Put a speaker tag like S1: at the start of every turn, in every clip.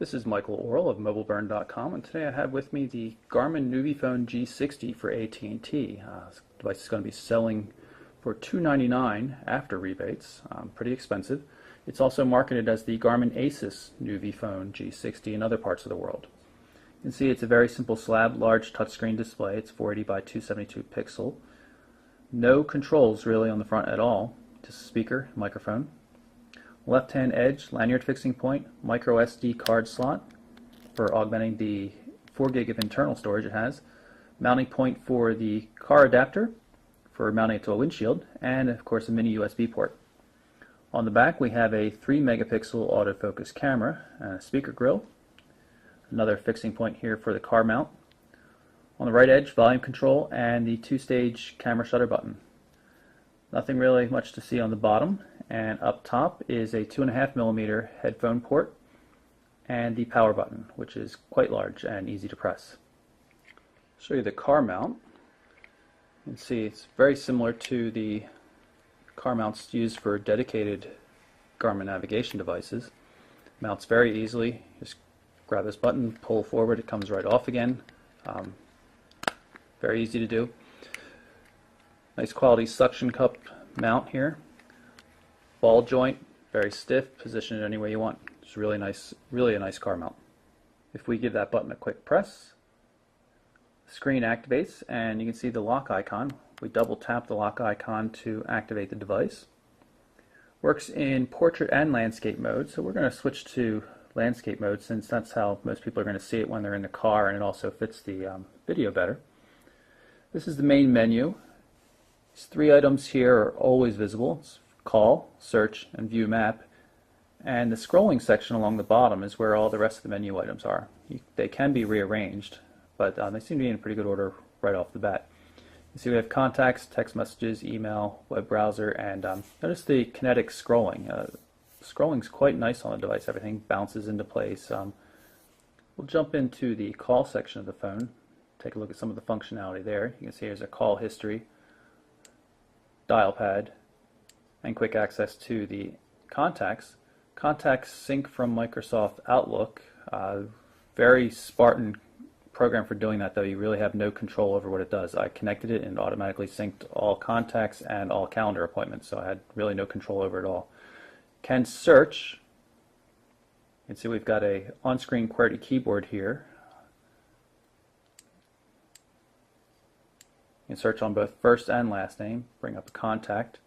S1: This is Michael Orrell of MobileBurn.com, and today I have with me the Garmin Nuvifone G60 for AT&T. This device is going to be selling for $299 after rebates, pretty expensive. It's also marketed as the Garmin Asus Nuvifone G60 in other parts of the world. You can see it's a very simple slab, large touchscreen display. It's 480 by 272 pixel. No controls really on the front at all, just a speaker, microphone. Left-hand edge, lanyard fixing point, micro SD card slot for augmenting the 4 gig of internal storage it has, mounting point for the car adapter for mounting it to a windshield, and of course a mini USB port. On the back we have a 3 megapixel autofocus camera and a speaker grill, another fixing point here for the car mount. On the right edge, volume control and the 2-stage camera shutter button. Nothing really much to see on the bottom. And up top is a 2.5mm headphone port and the power button, which is quite large and easy to press. I'll show you the car mount. You can see it's very similar to the car mounts used for dedicated Garmin navigation devices. Mounts very easily. Just grab this button, pull forward, it comes right off again. Very easy to do. Nice quality suction cup mount here. Ball joint, very stiff, position it any way you want. It's really nice, really a nice car mount. If we give that button a quick press, the screen activates and you can see the lock icon. We double tap the lock icon to activate the device. Works in portrait and landscape mode, so we're going to switch to landscape mode since that's how most people are going to see it when they're in the car, and it also fits the video better. This is the main menu. These 3 items here are always visible. It's call, search, and view map, and the scrolling section along the bottom is where all the rest of the menu items are. They can be rearranged, but they seem to be in pretty good order right off the bat. You see we have contacts, text messages, email, web browser, and notice the kinetic scrolling. Scrolling's quite nice on the device. Everything bounces into place. We'll jump into the call section of the phone, take a look at some of the functionality there. You can see there's a call history, dial pad, and quick access to the contacts. Contacts sync from Microsoft Outlook. Very Spartan program for doing that, though. You really have no control over what it does. I connected it and automatically synced all contacts and all calendar appointments, so I had really no control over it all. Can search. You can see we've got a on-screen QWERTY keyboard here. You can search on both first and last name, bring up a contact.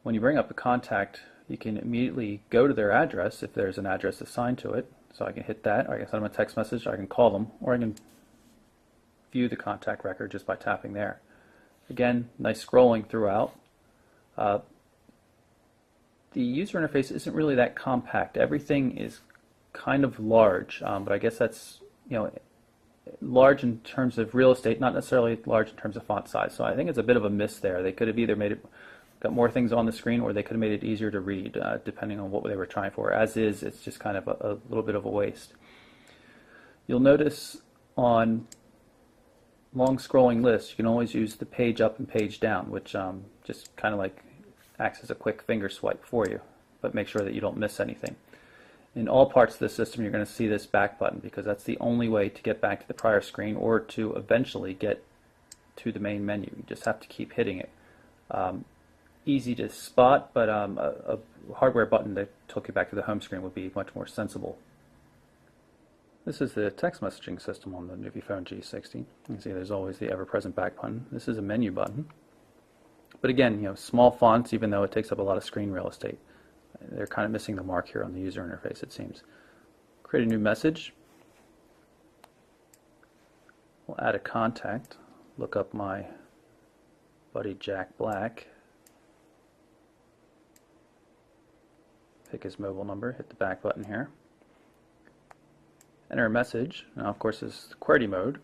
S1: When you bring up a contact, you can immediately go to their address if there's an address assigned to it. So I can hit that, or I can send them a text message, I can call them, or I can view the contact record just by tapping there. Again, nice scrolling throughout. The user interface isn't really that compact. Everything is kind of large, but I guess that's, large in terms of real estate, not necessarily large in terms of font size. So I think it's a bit of a miss there. They could have either made it got more things on the screen, or they could have made it easier to read, depending on what they were trying for. As is, it's just kind of a little bit of a waste. You'll notice on long scrolling lists, you can always use the page up and page down, which just kind of like acts as a quick finger swipe for you, but make sure that you don't miss anything. In all parts of the system, you're going to see this back button, because that's the only way to get back to the prior screen or to eventually get to the main menu. You just have to keep hitting it. Easy to spot, but a hardware button that took you back to the home screen would be much more sensible. This is the text messaging system on the Nuvifone G60. You can see there's always the ever-present back button. This is a menu button. But again, small fonts, even though it takes up a lot of screen real estate. They're kind of missing the mark here on the user interface, it seems. Create a new message. We'll add a contact. Look up my buddy Jack Black. Pick his mobile number, hit the back button here. Enter a message. Now, of course, this is QWERTY mode.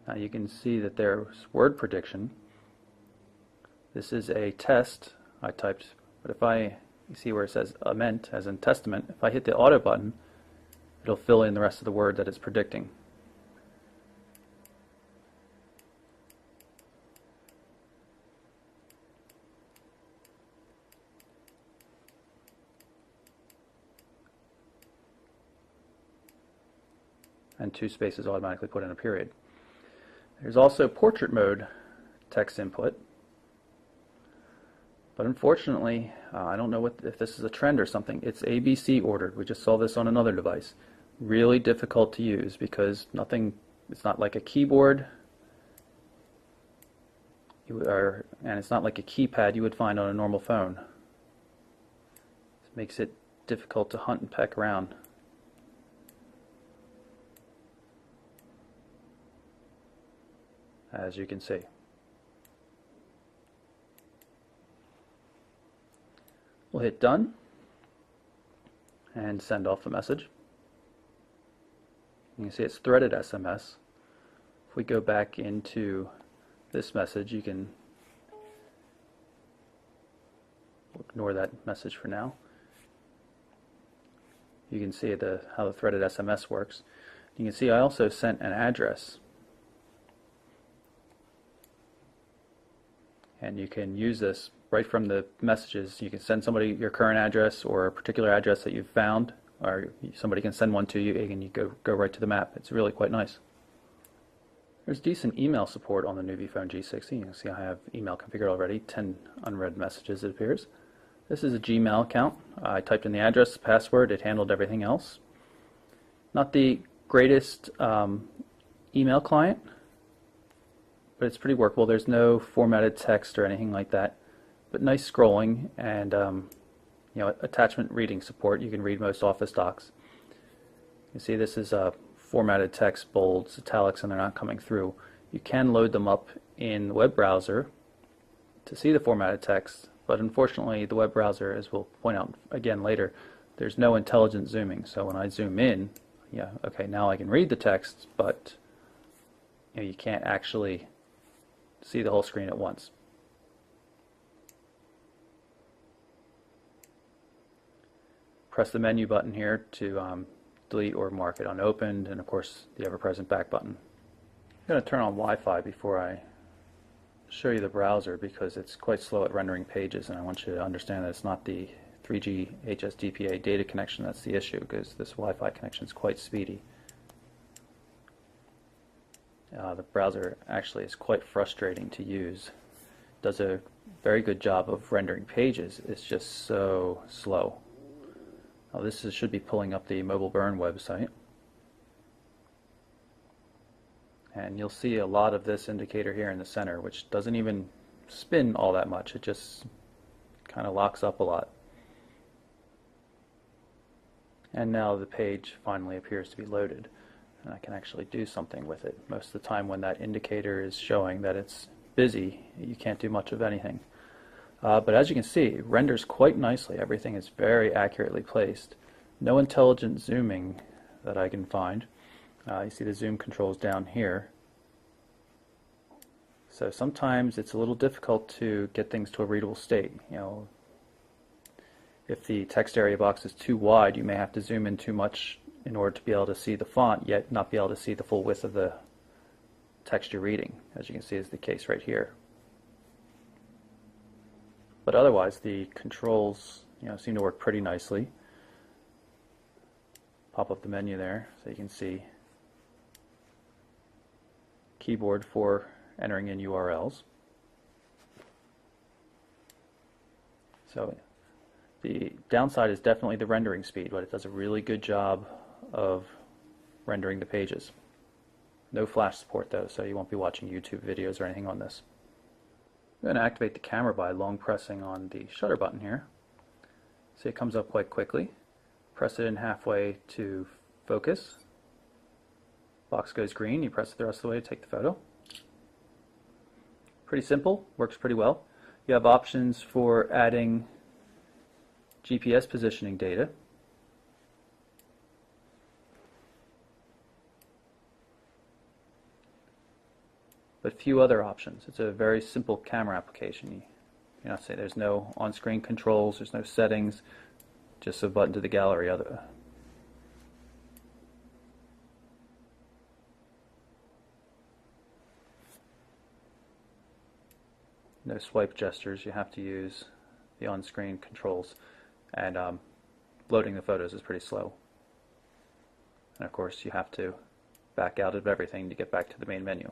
S1: Now you can see that there's word prediction. This is a test I typed, but if you see where it says ament, as in testament, if I hit the auto button, it'll fill in the rest of the word that it's predicting. and 2 spaces automatically put in a period. There's also portrait mode text input, but unfortunately, I don't know if this is a trend or something. It's ABC ordered. We just saw this on another device. Really difficult to use because it's not like a keyboard, and it's not like a keypad you would find on a normal phone. It makes it difficult to hunt and peck around. As you can see. We'll hit done and send off the message. You can see it's threaded SMS. If we go back into this message, you can ignore that message for now. You can see how the threaded SMS works. You can see I also sent an address. And you can use this right from the messages. You can send somebody your current address or a particular address that you've found, or somebody can send one to you and you go right to the map. It's really quite nice. There's decent email support on the Nuvifone G60. You can see I have email configured already, 10 unread messages it appears. This is a Gmail account. I typed in the address, the password, it handled everything else. Not the greatest email client, but it's pretty workable. There's no formatted text or anything like that, but nice scrolling and attachment reading support. You can read most Office docs. You see this is formatted text, bolds, italics, and they're not coming through. You can load them up in the web browser to see the formatted text, but unfortunately the web browser, as we'll point out again later, there's no intelligent zooming. So when I zoom in, okay, now I can read the text, but you can't actually see the whole screen at once. Press the menu button here to delete or mark it unopened, and of course the ever-present back button. I'm going to turn on Wi-Fi before I show you the browser because it's quite slow at rendering pages, and I want you to understand that it's not the 3G HSDPA data connection that's the issue, because this Wi-Fi connection is quite speedy. The browser actually is quite frustrating to use. Does a very good job of rendering pages. It's just so slow. Now this should be pulling up the Mobile Burn website. And you'll see a lot of this indicator here in the center, which doesn't even spin all that much. It just kind of locks up a lot. And now the page finally appears to be loaded. And I can actually do something with it. Most of the time when that indicator is showing that it's busy, you can't do much of anything. But as you can see, it renders quite nicely. Everything is very accurately placed. No intelligent zooming that I can find. You see the zoom controls down here. So sometimes it's a little difficult to get things to a readable state. If the text area box is too wide, you may have to zoom in too much in order to be able to see the font, yet not be able to see the full width of the text you're reading, as you can see is the case right here. But otherwise, the controls seem to work pretty nicely. Pop up the menu there so you can see keyboard for entering in URLs. So the downside is definitely the rendering speed, but it does a really good job of rendering the pages. No flash support though, so you won't be watching YouTube videos or anything on this. I'm going to activate the camera by long pressing on the shutter button here. See, it comes up quite quickly. Press it in halfway to focus. Box goes green, you press it the rest of the way to take the photo. Pretty simple, works pretty well. You have options for adding GPS positioning data. But few other options. It's a very simple camera application. Say there's no on-screen controls, there's no settings, just a button to the gallery. No swipe gestures, you have to use the on-screen controls, and loading the photos is pretty slow. And of course you have to back out of everything to get back to the main menu.